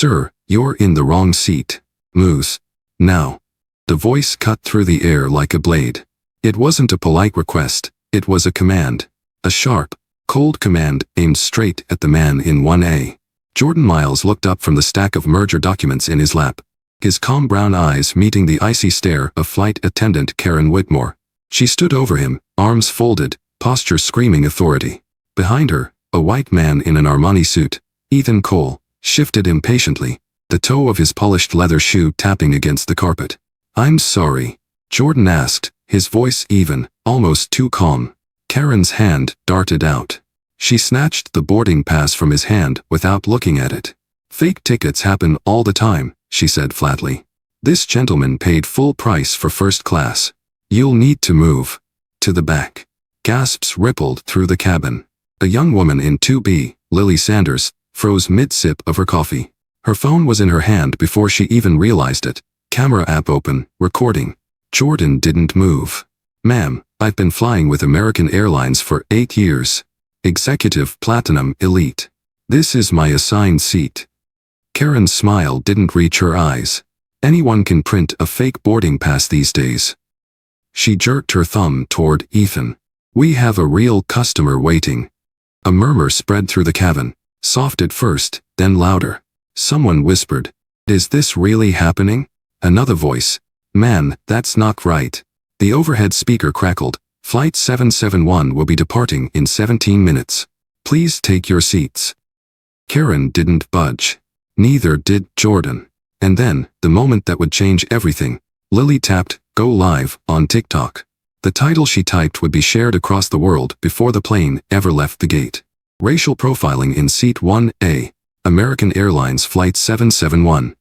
"Sir, you're in the wrong seat. Moose. Now." The voice cut through the air like a blade. It wasn't a polite request, it was a command. A sharp, cold command aimed straight at the man in 1A. Jordan Miles looked up from the stack of merger documents in his lap, his calm brown eyes meeting the icy stare of flight attendant Karen Whitmore. She stood over him, arms folded, posture screaming authority. Behind her, a white man in an Armani suit, Ethan Cole, shifted impatiently, the toe of his polished leather shoe tapping against the carpet. "I'm sorry," Jordan asked, his voice even, almost too calm. Karen's hand darted out. She snatched the boarding pass from his hand without looking at it. "Fake tickets happen all the time," she said flatly. "This gentleman paid full price for first class. You'll need to move to the back." Gasps rippled through the cabin. A young woman in 2B, Lily Sanders, froze mid-sip of her coffee. Her phone was in her hand before she even realized it. Camera app open, recording. Jordan didn't move. "Ma'am, I've been flying with American Airlines for 8 years. Executive Platinum Elite. This is my assigned seat." Karen's smile didn't reach her eyes. Anyone can print a fake boarding pass these days. She jerked her thumb toward Ethan. "We have a real customer waiting." A murmur spread through the cabin, soft at first, then louder. Someone whispered, "Is this really happening?" Another voice, "Man, that's not right." The overhead speaker crackled, "Flight 771 will be departing in 17 minutes. Please take your seats." Karen didn't budge. Neither did Jordan. And then, the moment that would change everything, Lily tapped "Go Live" on TikTok. The title she typed would be shared across the world before the plane ever left the gate. Racial profiling in Seat 1A, American Airlines Flight 771.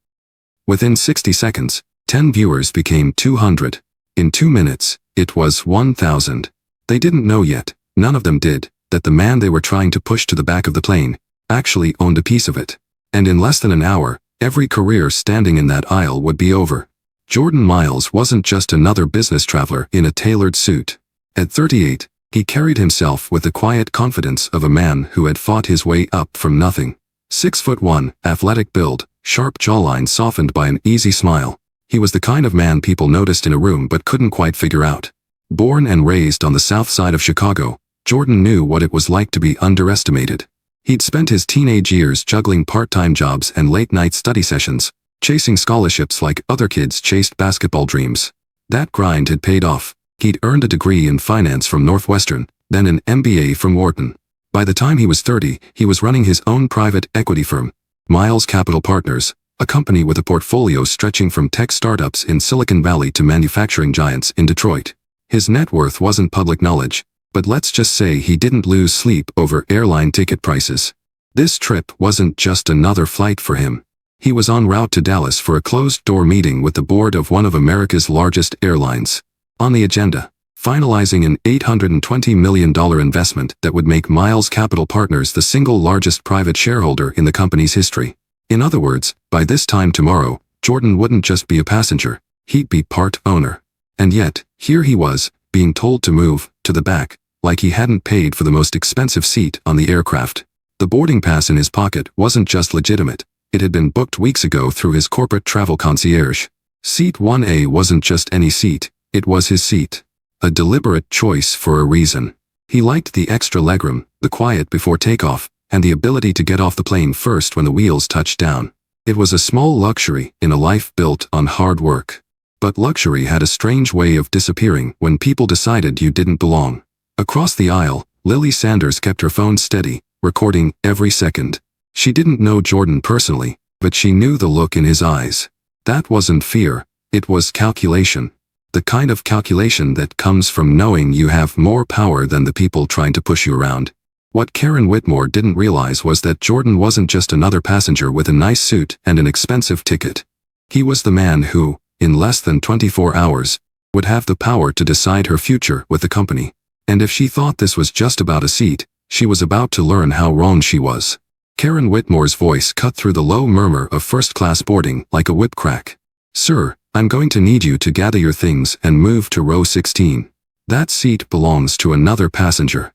Within 60 seconds, 10 viewers became 200. In 2 minutes, it was 1,000. They didn't know yet, none of them did, that the man they were trying to push to the back of the plane actually owned a piece of it. And in less than an hour, every career standing in that aisle would be over. Jordan Miles wasn't just another business traveler in a tailored suit. At 38, he carried himself with the quiet confidence of a man who had fought his way up from nothing. 6'1", athletic build, sharp jawline softened by an easy smile. He was the kind of man people noticed in a room but couldn't quite figure out. Born and raised on the south side of Chicago, Jordan knew what it was like to be underestimated. He'd spent his teenage years juggling part-time jobs and late-night study sessions, chasing scholarships like other kids chased basketball dreams. That grind had paid off. He'd earned a degree in finance from Northwestern, then an MBA from Wharton. By the time he was 30, he was running his own private equity firm, Miles Capital Partners, a company with a portfolio stretching from tech startups in Silicon Valley to manufacturing giants in Detroit. His net worth wasn't public knowledge, but let's just say he didn't lose sleep over airline ticket prices. This trip wasn't just another flight for him. He was en route to Dallas for a closed-door meeting with the board of one of America's largest airlines. On the agenda, finalizing an $820 million investment that would make Miles Capital Partners the single largest private shareholder in the company's history. In other words, by this time tomorrow, Jordan wouldn't just be a passenger, he'd be part owner. And yet, here he was, being told to move to the back, like he hadn't paid for the most expensive seat on the aircraft. The boarding pass in his pocket wasn't just legitimate. It had been booked weeks ago through his corporate travel concierge. Seat 1A wasn't just any seat, it was his seat. A deliberate choice for a reason. He liked the extra legroom, the quiet before takeoff, and the ability to get off the plane first when the wheels touched down. It was a small luxury in a life built on hard work. But luxury had a strange way of disappearing when people decided you didn't belong. Across the aisle, Lily Sanders kept her phone steady, recording every second. She didn't know Jordan personally, but she knew the look in his eyes. That wasn't fear, it was calculation. The kind of calculation that comes from knowing you have more power than the people trying to push you around. What Karen Whitmore didn't realize was that Jordan wasn't just another passenger with a nice suit and an expensive ticket. He was the man who, in less than 24 hours, would have the power to decide her future with the company. And if she thought this was just about a seat, she was about to learn how wrong she was. Karen Whitmore's voice cut through the low murmur of first-class boarding like a whip crack. "Sir, I'm going to need you to gather your things and move to row 16. That seat belongs to another passenger."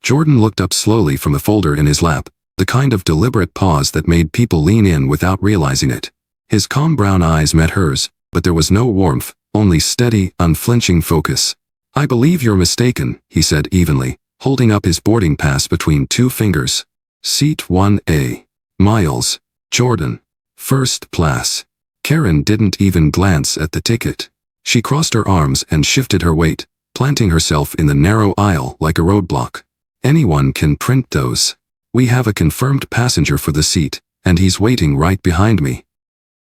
Jordan looked up slowly from the folder in his lap, the the kind of deliberate pause that made people lean in without realizing it. His calm brown eyes met hers, but there was no warmth, only steady, unflinching focus. "I believe you're mistaken," he said evenly, holding up his boarding pass between two fingers. "Seat 1A. Miles. Jordan. First class." Karen didn't even glance at the ticket. She crossed her arms and shifted her weight, planting herself in the narrow aisle like a roadblock. "Anyone can print those. We have a confirmed passenger for the seat, and he's waiting right behind me."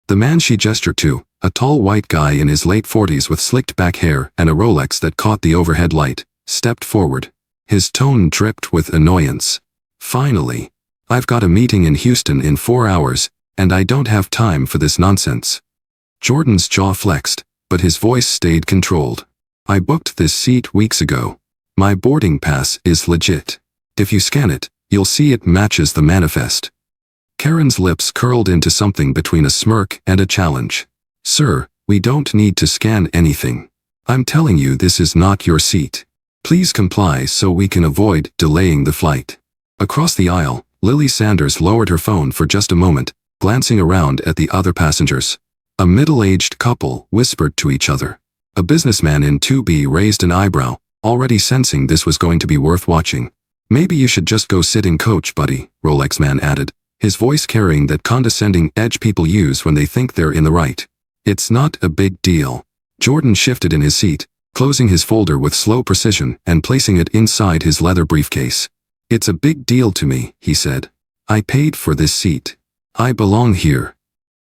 The man she gestured to, a tall white guy in his late 40s with slicked back hair and a Rolex that caught the overhead light, stepped forward. His tone dripped with annoyance. "Finally. I've got a meeting in Houston in 4 hours, and I don't have time for this nonsense." Jordan's jaw flexed, but his voice stayed controlled. "I booked this seat weeks ago. My boarding pass is legit. If you scan it, you'll see it matches the manifest." Karen's lips curled into something between a smirk and a challenge. "Sir, we don't need to scan anything. I'm telling you this is not your seat. Please comply so we can avoid delaying the flight." Across the aisle, Lily Sanders lowered her phone for just a moment, glancing around at the other passengers. A middle-aged couple whispered to each other. A businessman in 2B raised an eyebrow, already sensing this was going to be worth watching. "Maybe you should just go sit in coach, buddy," Rolex man added, his voice carrying that condescending edge people use when they think they're in the right. "It's not a big deal." Jordan shifted in his seat, closing his folder with slow precision and placing it inside his leather briefcase. "It's a big deal to me," he said. "I paid for this seat. I belong here."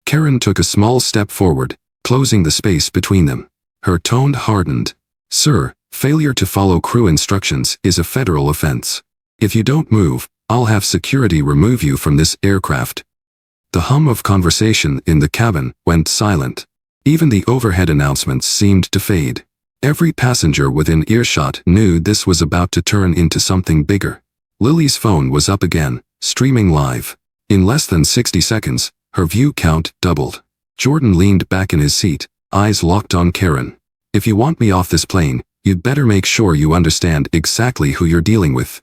Karen took a small step forward, closing the space between them. Her tone hardened. "Sir, failure to follow crew instructions is a federal offense. If you don't move, I'll have security remove you from this aircraft." The hum of conversation in the cabin went silent. Even the overhead announcements seemed to fade. Every passenger within earshot knew this was about to turn into something bigger. Lily's phone was up again, streaming live. In less than 60 seconds, her view count doubled. Jordan leaned back in his seat, eyes locked on Karen. "If you want me off this plane, you'd better make sure you understand exactly who you're dealing with."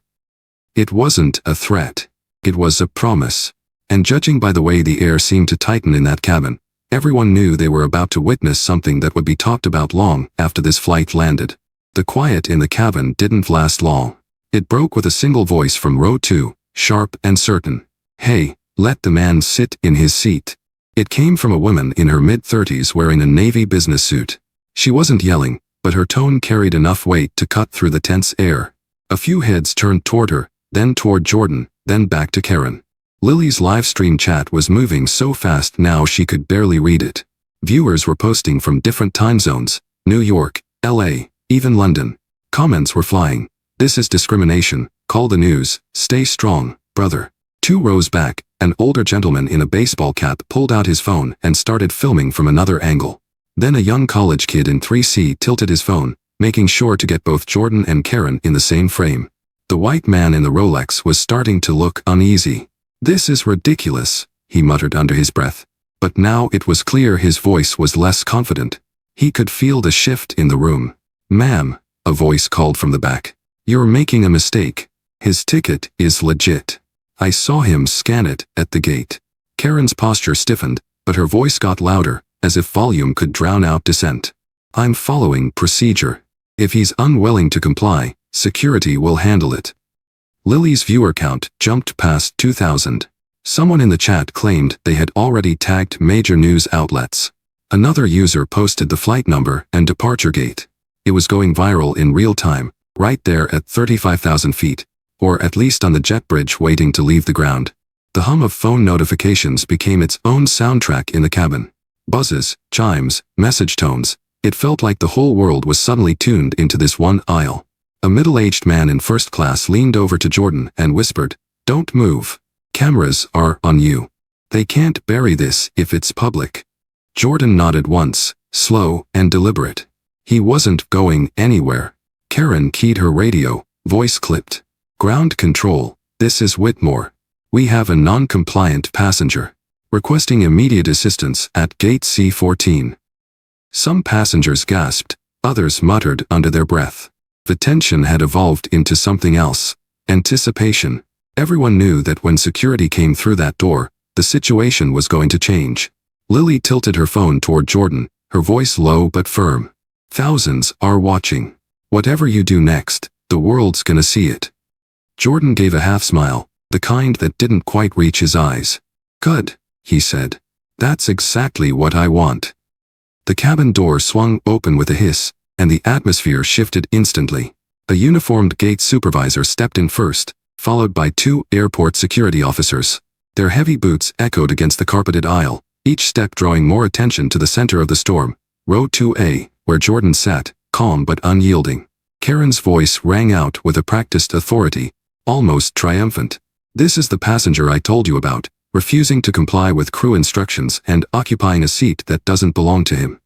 It wasn't a threat. It was a promise. And judging by the way the air seemed to tighten in that cabin, everyone knew they were about to witness something that would be talked about long after this flight landed. The quiet in the cabin didn't last long. It broke with a single voice from row 2, sharp and certain. "Hey, let the man sit in his seat." It came from a woman in her mid-30s wearing a navy business suit. She wasn't yelling, but her tone carried enough weight to cut through the tense air. A few heads turned toward her, then toward Jordan, then back to Karen. Lily's live stream chat was moving so fast now she could barely read it. Viewers were posting from different time zones, New York, LA, even London. Comments were flying. "This is discrimination. Call the news. Stay strong, brother." 2 rows back, an older gentleman in a baseball cap pulled out his phone and started filming from another angle. Then a young college kid in 3C tilted his phone, making sure to get both Jordan and Karen in the same frame. The white man in the Rolex was starting to look uneasy. "This is ridiculous," he muttered under his breath. But now it was clear his voice was less confident. He could feel the shift in the room. "Ma'am," a voice called from the back. "You're making a mistake. His ticket is legit. I saw him scan it at the gate." Karen's posture stiffened, but her voice got louder, as if volume could drown out dissent. "I'm following procedure. If he's unwilling to comply, security will handle it." Lily's viewer count jumped past 2,000. Someone in the chat claimed they had already tagged major news outlets. Another user posted the flight number and departure gate. It was going viral in real time, right there at 35,000 feet, or at least on the jet bridge waiting to leave the ground. The hum of phone notifications became its own soundtrack in the cabin. Buzzes, chimes, message tones. It felt like the whole world was suddenly tuned into this one aisle. A middle-aged man in first class leaned over to Jordan and whispered, "Don't move. Cameras are on you. They can't bury this if it's public." Jordan nodded once, slow and deliberate. He wasn't going anywhere. Karen keyed her radio, voice clipped. "Ground control, this is Whitmore. We have a non-compliant passenger. Requesting immediate assistance at gate C14. Some passengers gasped, others muttered under their breath. The tension had evolved into something else. Anticipation. Everyone knew that when security came through that door, the situation was going to change. Lily tilted her phone toward Jordan, her voice low but firm. Thousands are watching. Whatever you do next, the world's gonna see it. Jordan gave a half smile, the kind that didn't quite reach his eyes. Good, he said. That's exactly what I want. The cabin door swung open with a hiss, and the atmosphere shifted instantly. A uniformed gate supervisor stepped in first, followed by 2 airport security officers. Their heavy boots echoed against the carpeted aisle, each step drawing more attention to the center of the storm. Row 2A, where Jordan sat, calm but unyielding. Karen's voice rang out with a practiced authority, almost triumphant. This is the passenger I told you about, refusing to comply with crew instructions and occupying a seat that doesn't belong to him.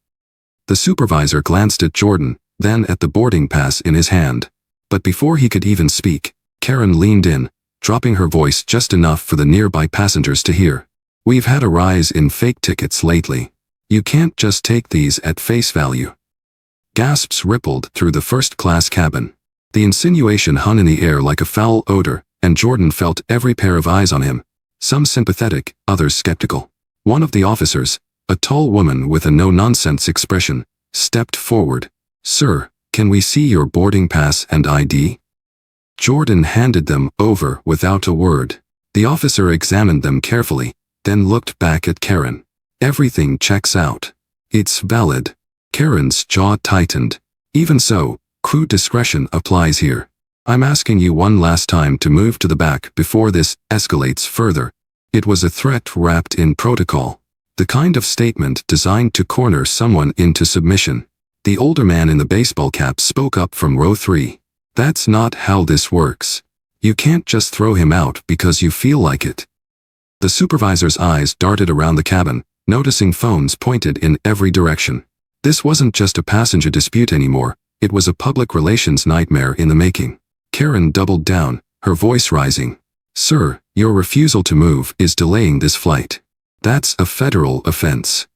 The supervisor glanced at Jordan, then at the boarding pass in his hand. But before he could even speak, Karen leaned in, dropping her voice just enough for the nearby passengers to hear. We've had a rise in fake tickets lately. You can't just take these at face value. Gasps rippled through the first-class cabin. The insinuation hung in the air like a foul odor, and Jordan felt every pair of eyes on him, some sympathetic, others skeptical. One of the officers, a tall woman with a no-nonsense expression, stepped forward. Sir, can we see your boarding pass and ID? Jordan handed them over without a word. The officer examined them carefully, then looked back at Karen. Everything checks out. It's valid. Karen's jaw tightened. Even so, crew discretion applies here. I'm asking you one last time to move to the back before this escalates further. It was a threat wrapped in protocol. The kind of statement designed to corner someone into submission. The older man in the baseball cap spoke up from row 3. That's not how this works. You can't just throw him out because you feel like it. The supervisor's eyes darted around the cabin, noticing phones pointed in every direction. This wasn't just a passenger dispute anymore, it was a public relations nightmare in the making. Karen doubled down, her voice rising. Sir, your refusal to move is delaying this flight. That's a federal offense.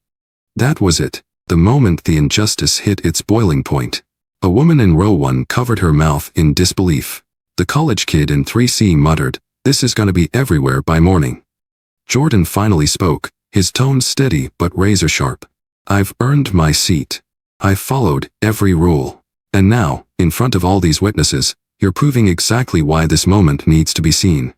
That was it, the moment the injustice hit its boiling point. A woman in row 1 covered her mouth in disbelief. The college kid in 3C muttered, this is gonna be everywhere by morning. Jordan finally spoke, his tone steady but razor sharp. I've earned my seat. I've followed every rule. And now, in front of all these witnesses, you're proving exactly why this moment needs to be seen.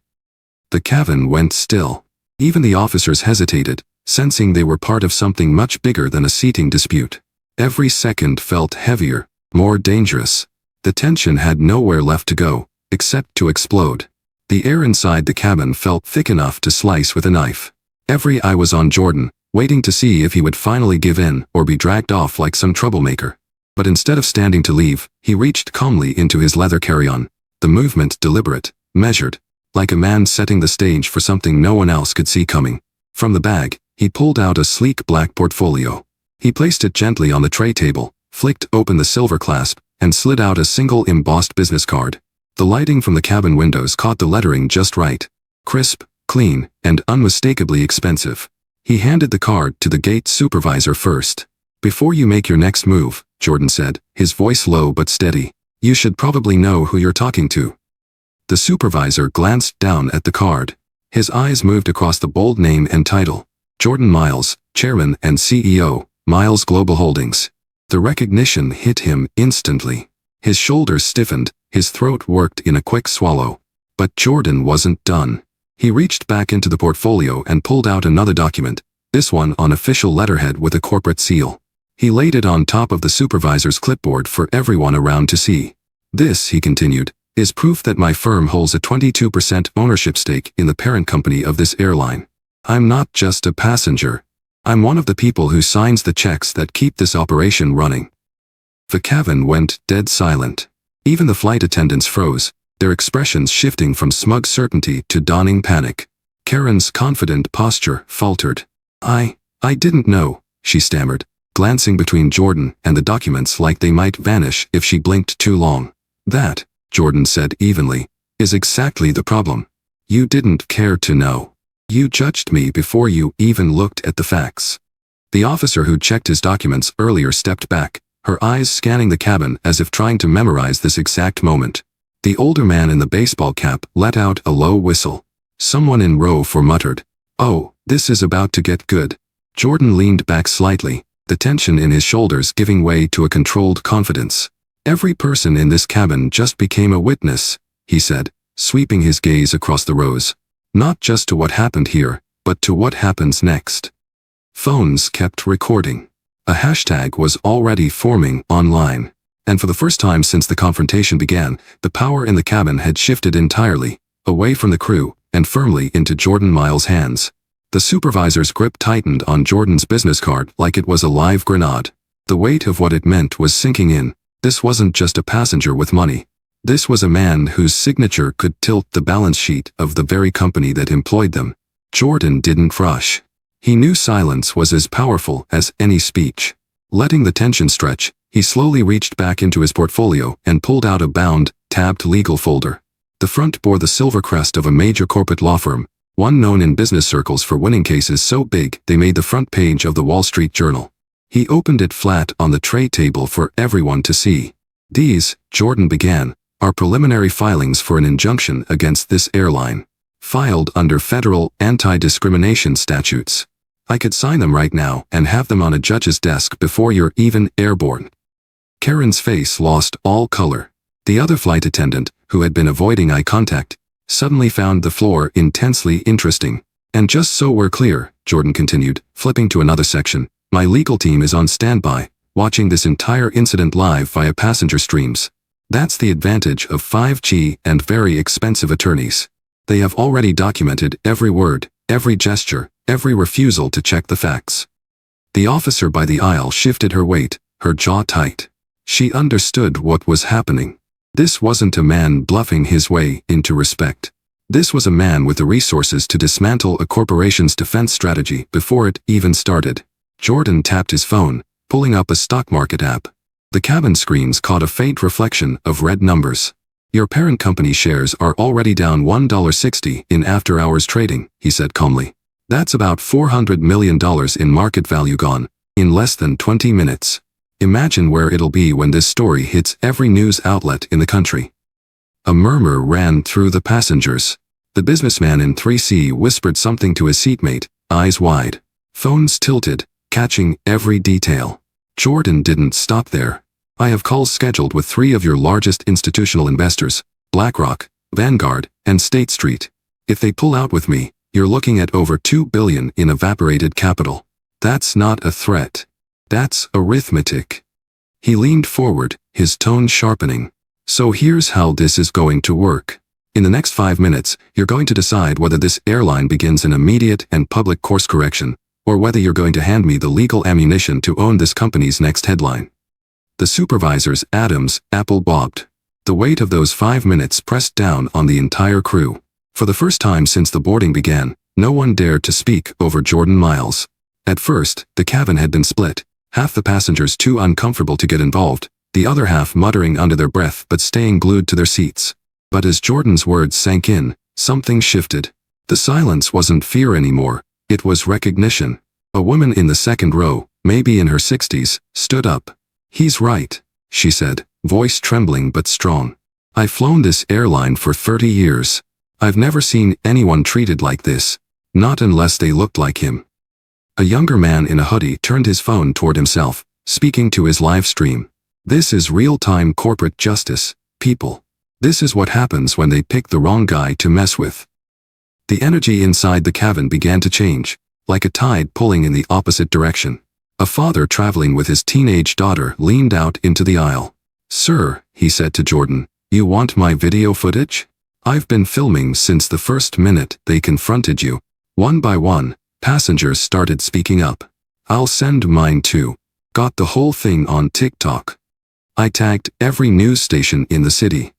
The cabin went still. Even the officers hesitated, sensing they were part of something much bigger than a seating dispute. Every second felt heavier, more dangerous. The tension had nowhere left to go, except to explode. The air inside the cabin felt thick enough to slice with a knife. Every eye was on Jordan, waiting to see if he would finally give in or be dragged off like some troublemaker. But instead of standing to leave, he reached calmly into his leather carry-on, the movement deliberate, measured, like a man setting the stage for something no one else could see coming. From the bag, he pulled out a sleek black portfolio. He placed it gently on the tray table, flicked open the silver clasp, and slid out a single embossed business card. The lighting from the cabin windows caught the lettering just right. Crisp, clean, and unmistakably expensive. He handed the card to the gate supervisor first. Before you make your next move, Jordan said, his voice low but steady, you should probably know who you're talking to. The supervisor glanced down at the card. His eyes moved across the bold name and title. Jordan Miles, Chairman and CEO, Miles Global Holdings. The recognition hit him instantly. His shoulders stiffened, his throat worked in a quick swallow. But Jordan wasn't done. He reached back into the portfolio and pulled out another document, this one on official letterhead with a corporate seal. He laid it on top of the supervisor's clipboard for everyone around to see. This, he continued, is proof that my firm holds a 22% ownership stake in the parent company of this airline. I'm not just a passenger. I'm one of the people who signs the checks that keep this operation running. The cabin went dead silent. Even the flight attendants froze, their expressions shifting from smug certainty to dawning panic. Karen's confident posture faltered. I didn't know, she stammered, glancing between Jordan and the documents like they might vanish if she blinked too long. That, Jordan said evenly, is exactly the problem. You didn't care to know. You judged me before you even looked at the facts. The officer who checked his documents earlier stepped back, her eyes scanning the cabin as if trying to memorize this exact moment. The older man in the baseball cap let out a low whistle. Someone in row 4 muttered, "Oh, this is about to get good." Jordan leaned back slightly, the tension in his shoulders giving way to a controlled confidence. "Every person in this cabin just became a witness," he said, sweeping his gaze across the rows. "Not just to what happened here, but to what happens next." Phones kept recording. A hashtag was already forming online. And for the first time since the confrontation began, the power in the cabin had shifted entirely, away from the crew, and firmly into Jordan Miles' hands. The supervisor's grip tightened on Jordan's business card like it was a live grenade. The weight of what it meant was sinking in. This wasn't just a passenger with money. This was a man whose signature could tilt the balance sheet of the very company that employed them. Jordan didn't rush. He knew silence was as powerful as any speech. Letting the tension stretch, he slowly reached back into his portfolio and pulled out a bound, tabbed legal folder. The front bore the silver crest of a major corporate law firm, one known in business circles for winning cases so big they made the front page of the Wall Street Journal. He opened it flat on the tray table for everyone to see. "These," Jordan began, "are preliminary filings for an injunction against this airline, filed under federal anti-discrimination statutes. I could sign them right now and have them on a judge's desk before you're even airborne." Karen's face lost all color. The other flight attendant, who had been avoiding eye contact, suddenly found the floor intensely interesting. "And just so we're clear," Jordan continued, flipping to another section, "my legal team is on standby, watching this entire incident live via passenger streams. That's the advantage of 5G and very expensive attorneys. They have already documented every word, every gesture, every refusal to check the facts." The officer by the aisle shifted her weight, her jaw tight. She understood what was happening. This wasn't a man bluffing his way into respect. This was a man with the resources to dismantle a corporation's defense strategy before it even started. Jordan tapped his phone, pulling up a stock market app. The cabin screens caught a faint reflection of red numbers. "Your parent company shares are already down $1.60 in after-hours trading," he said calmly. "That's about $400 million in market value gone, in less than 20 minutes. Imagine where it'll be when this story hits every news outlet in the country." A murmur ran through the passengers. The businessman in 3C whispered something to his seatmate, eyes wide. Phones tilted, catching every detail. Jordan didn't stop there. "I have calls scheduled with 3 of your largest institutional investors, BlackRock, Vanguard, and State Street. If they pull out with me, you're looking at over $2 billion in evaporated capital. That's not a threat. That's arithmetic." He leaned forward, his tone sharpening. "So here's how this is going to work. In the next 5 minutes, you're going to decide whether this airline begins an immediate and public course correction, or whether you're going to hand me the legal ammunition to own this company's next headline." The supervisor's Adam's apple bobbed. The weight of those 5 minutes pressed down on the entire crew. For the first time since the boarding began, no one dared to speak over Jordan Miles. At first, the cabin had been split, half the passengers too uncomfortable to get involved, the other half muttering under their breath but staying glued to their seats. But as Jordan's words sank in, something shifted. The silence wasn't fear anymore, it was recognition. A woman in the second row, maybe in her 60s, stood up. "He's right," she said, voice trembling but strong. "I've flown this airline for 30 years. I've never seen anyone treated like this, not unless they looked like him." A younger man in a hoodie turned his phone toward himself, speaking to his live stream. "This is real-time corporate justice, people. This is what happens when they pick the wrong guy to mess with." The energy inside the cabin began to change, like a tide pulling in the opposite direction. A father traveling with his teenage daughter leaned out into the aisle. "Sir," he said to Jordan, "you want my video footage? I've been filming since the first minute they confronted you." One by one, passengers started speaking up. "I'll send mine too. Got the whole thing on TikTok. I tagged every news station in the city."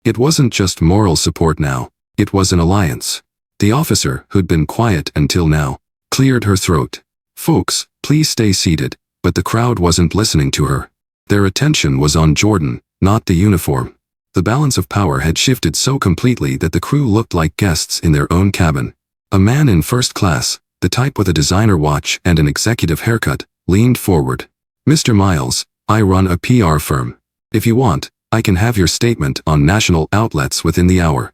It wasn't just moral support now, it was an alliance. The officer, who'd been quiet until now, cleared her throat. "Folks, please stay seated," but the crowd wasn't listening to her. Their attention was on Jordan, not the uniform. The balance of power had shifted so completely that the crew looked like guests in their own cabin. A man in first class, the type with a designer watch and an executive haircut, leaned forward. "Mr. Miles, I run a PR firm. If you want, I can have your statement on national outlets within the hour.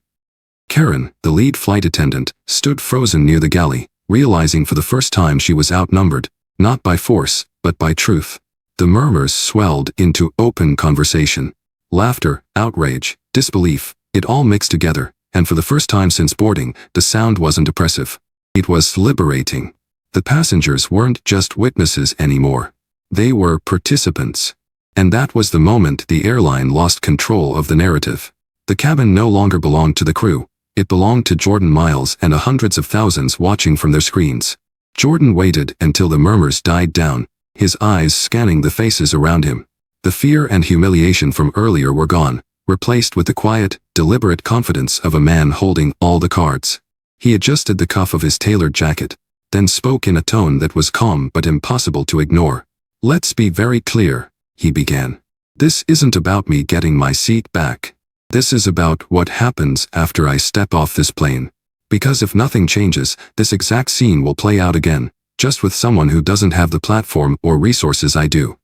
Karen, the lead flight attendant, stood frozen near the galley, realizing for the first time she was outnumbered, not by force, but by truth. The murmurs swelled into open conversation. Laughter, outrage, disbelief, it all mixed together, and for the first time since boarding, the sound wasn't oppressive. It was liberating. The passengers weren't just witnesses anymore. They were participants. And that was the moment the airline lost control of the narrative. The cabin no longer belonged to the crew. It belonged to Jordan Miles and the hundreds of thousands watching from their screens. Jordan waited until the murmurs died down, his eyes scanning the faces around him. The fear and humiliation from earlier were gone, replaced with the quiet, deliberate confidence of a man holding all the cards. He adjusted the cuff of his tailored jacket, then spoke in a tone that was calm but impossible to ignore. "Let's be very clear," he began. "This isn't about me getting my seat back. This is about what happens after I step off this plane. Because if nothing changes, this exact scene will play out again, just with someone who doesn't have the platform or resources I do."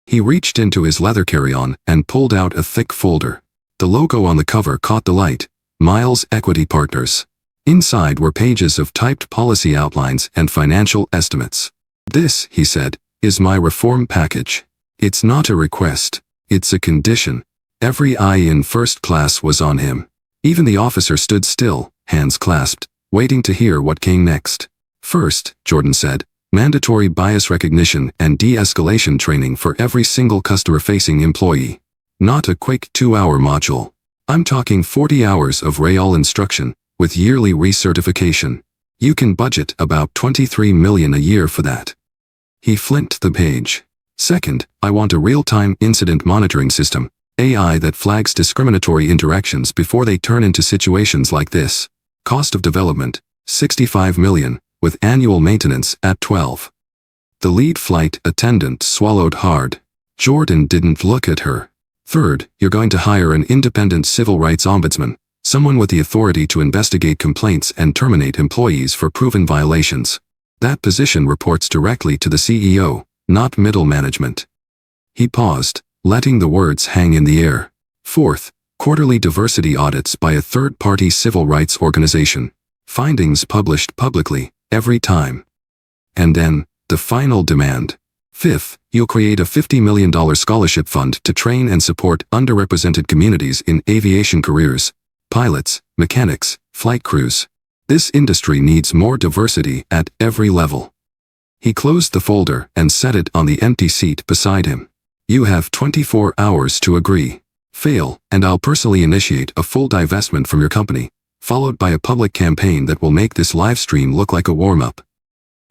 He reached into his leather carry-on and pulled out a thick folder. The logo on the cover caught the light, Miles Equity Partners. Inside were pages of typed policy outlines and financial estimates. "This," he said, "is my reform package. It's not a request, it's a condition." Every eye in first class was on him. Even the officer stood still, hands clasped, waiting to hear what came next. "First," Jordan said, "mandatory bias recognition and de-escalation training for every single customer-facing employee. Not a quick 2-hour module. I'm talking 40 hours of real instruction, with yearly recertification. You can budget about $23 million a year for that." He flipped the page. "Second, I want a real-time incident monitoring system, AI that flags discriminatory interactions before they turn into situations like this. Cost of development, $65 million, with annual maintenance at 12. The lead flight attendant swallowed hard. Jordan didn't look at her. "Third, you're going to hire an independent civil rights ombudsman, someone with the authority to investigate complaints and terminate employees for proven violations. That position reports directly to the CEO, not middle management." He paused, letting the words hang in the air. "Fourth, quarterly diversity audits by a third-party civil rights organization. Findings published publicly, every time. And then, the final demand. Fifth, you'll create a $50 million scholarship fund to train and support underrepresented communities in aviation careers. Pilots, mechanics, flight crews. This industry needs more diversity at every level." He closed the folder and set it on the empty seat beside him. "You have 24 hours to agree. Fail, and I'll personally initiate a full divestment from your company, followed by a public campaign that will make this live stream look like a warm-up."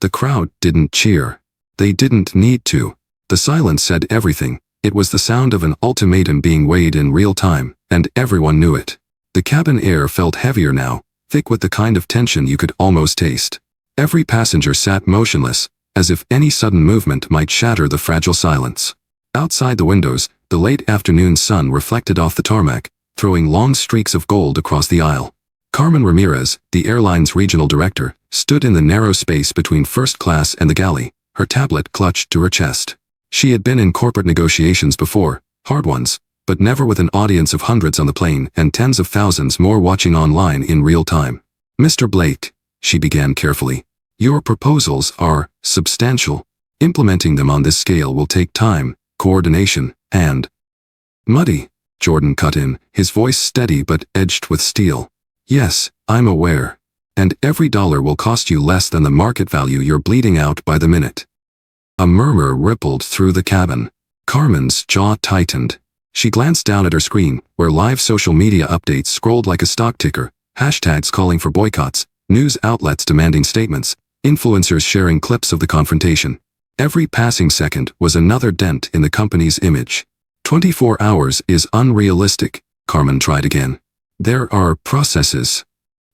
The crowd didn't cheer. They didn't need to. The silence said everything. It was the sound of an ultimatum being weighed in real time, and everyone knew it. The cabin air felt heavier now, thick with the kind of tension you could almost taste. Every passenger sat motionless, as if any sudden movement might shatter the fragile silence. Outside the windows, the late afternoon sun reflected off the tarmac, throwing long streaks of gold across the aisle. Carmen Ramirez, the airline's regional director, stood in the narrow space between first class and the galley, her tablet clutched to her chest. She had been in corporate negotiations before, hard ones, but never with an audience of hundreds on the plane and tens of thousands more watching online in real time. "Mr. Blake," she began carefully, "your proposals are substantial. Implementing them on this scale will take time, coordination, and—" "Muddy," Jordan cut in, his voice steady but edged with steel. "Yes, I'm aware. And every dollar will cost you less than the market value you're bleeding out by the minute." A murmur rippled through the cabin. Carmen's jaw tightened. She glanced down at her screen, where live social media updates scrolled like a stock ticker, hashtags calling for boycotts, news outlets demanding statements, influencers sharing clips of the confrontation. Every passing second was another dent in the company's image. 24 hours is unrealistic, Carmen tried again. "There are processes."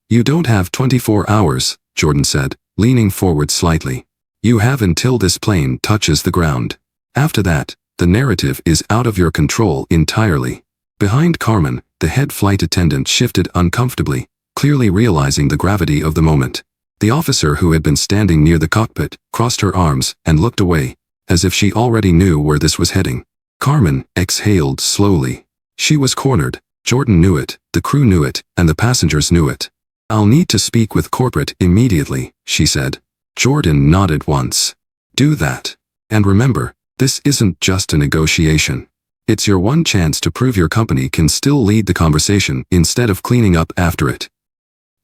"You don't have 24 hours, Jordan said, leaning forward slightly. "You have until this plane touches the ground. After that, the narrative is out of your control entirely." Behind Carmen, the head flight attendant shifted uncomfortably, clearly realizing the gravity of the moment. The officer who had been standing near the cockpit crossed her arms and looked away, as if she already knew where this was heading. Carmen exhaled slowly. She was cornered. Jordan knew it, the crew knew it, and the passengers knew it. "I'll need to speak with corporate immediately," she said. Jordan nodded once. "Do that. And remember, this isn't just a negotiation. It's your one chance to prove your company can still lead the conversation instead of cleaning up after it."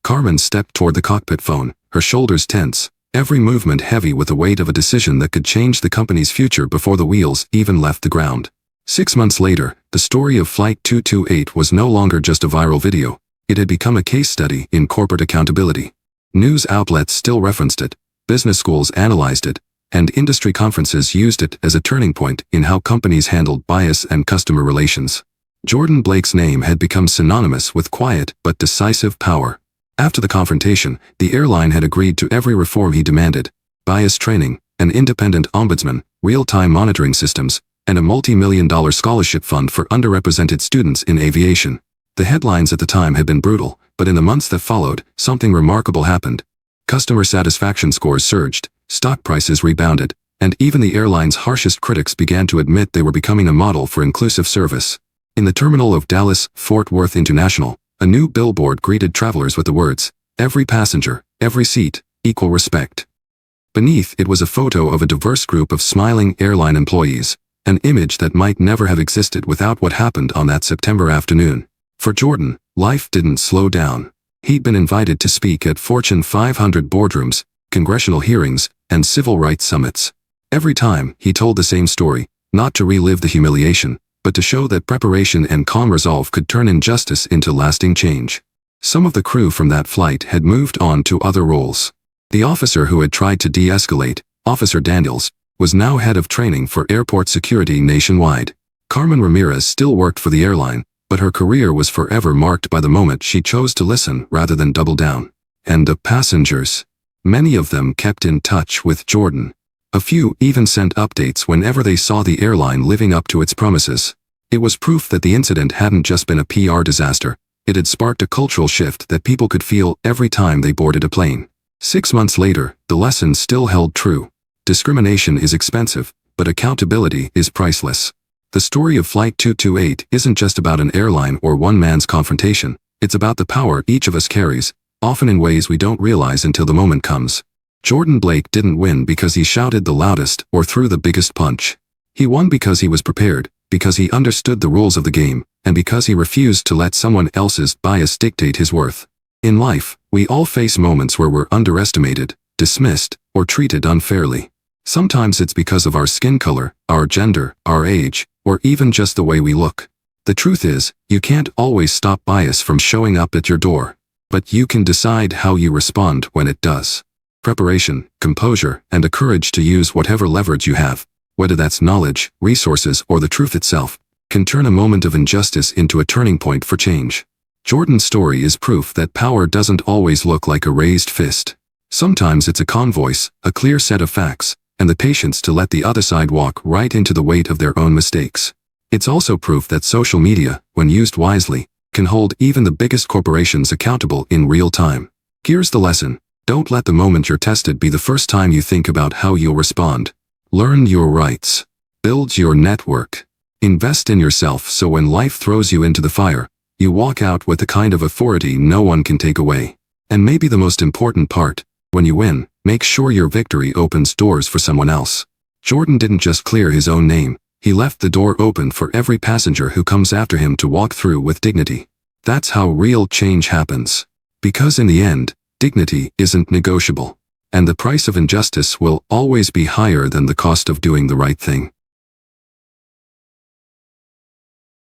Carmen stepped toward the cockpit phone, her shoulders tense, every movement heavy with the weight of a decision that could change the company's future before the wheels even left the ground. 6 months later, the story of Flight 228 was no longer just a viral video. It had become a case study in corporate accountability. News outlets still referenced it, business schools analyzed it, and industry conferences used it as a turning point in how companies handled bias and customer relations. Jordan Blake's name had become synonymous with quiet but decisive power. After the confrontation, the airline had agreed to every reform he demanded: bias training, an independent ombudsman, real-time monitoring systems, and a multi-million-dollar scholarship fund for underrepresented students in aviation. The headlines at the time had been brutal, but in the months that followed, something remarkable happened. Customer satisfaction scores surged, stock prices rebounded, and even the airline's harshest critics began to admit they were becoming a model for inclusive service. In the terminal of Dallas-Fort Worth International, a new billboard greeted travelers with the words, "Every passenger, every seat, equal respect." Beneath it was a photo of a diverse group of smiling airline employees, an image that might never have existed without what happened on that September afternoon. For Jordan, life didn't slow down. He'd been invited to speak at Fortune 500 boardrooms, congressional hearings, and civil rights summits. Every time, he told the same story, not to relive the humiliation, but to show that preparation and calm resolve could turn injustice into lasting change. Some of the crew from that flight had moved on to other roles. The officer who had tried to de-escalate, Officer Daniels, was now head of training for airport security nationwide. Carmen Ramirez still worked for the airline, but her career was forever marked by the moment she chose to listen rather than double down. And the passengers. Many of them kept in touch with Jordan. A few even sent updates whenever they saw the airline living up to its promises. It was proof that the incident hadn't just been a PR disaster. It had sparked a cultural shift that people could feel every time they boarded a plane. 6 months later, the lesson still held true. Discrimination is expensive, but accountability is priceless. The story of Flight 228 isn't just about an airline or one man's confrontation. It's about the power each of us carries, often in ways we don't realize until the moment comes. Jordan Blake didn't win because he shouted the loudest or threw the biggest punch. He won because he was prepared, because he understood the rules of the game, and because he refused to let someone else's bias dictate his worth. In life, we all face moments where we're underestimated, dismissed, or treated unfairly. Sometimes it's because of our skin color, our gender, our age, or even just the way we look. The truth is, you can't always stop bias from showing up at your door, but you can decide how you respond when it does. Preparation, composure, and the courage to use whatever leverage you have, whether that's knowledge, resources, or the truth itself, can turn a moment of injustice into a turning point for change. Jordan's story is proof that power doesn't always look like a raised fist. Sometimes it's a calm voice, a clear set of facts, and the patience to let the other side walk right into the weight of their own mistakes. It's also proof that social media, when used wisely, can hold even the biggest corporations accountable in real time. Here's the lesson. Don't let the moment you're tested be the first time you think about how you'll respond. Learn your rights. Build your network. Invest in yourself so when life throws you into the fire, you walk out with the kind of authority no one can take away. And maybe the most important part, when you win, make sure your victory opens doors for someone else. Jordan didn't just clear his own name, he left the door open for every passenger who comes after him to walk through with dignity. That's how real change happens. Because in the end, dignity isn't negotiable, and the price of injustice will always be higher than the cost of doing the right thing.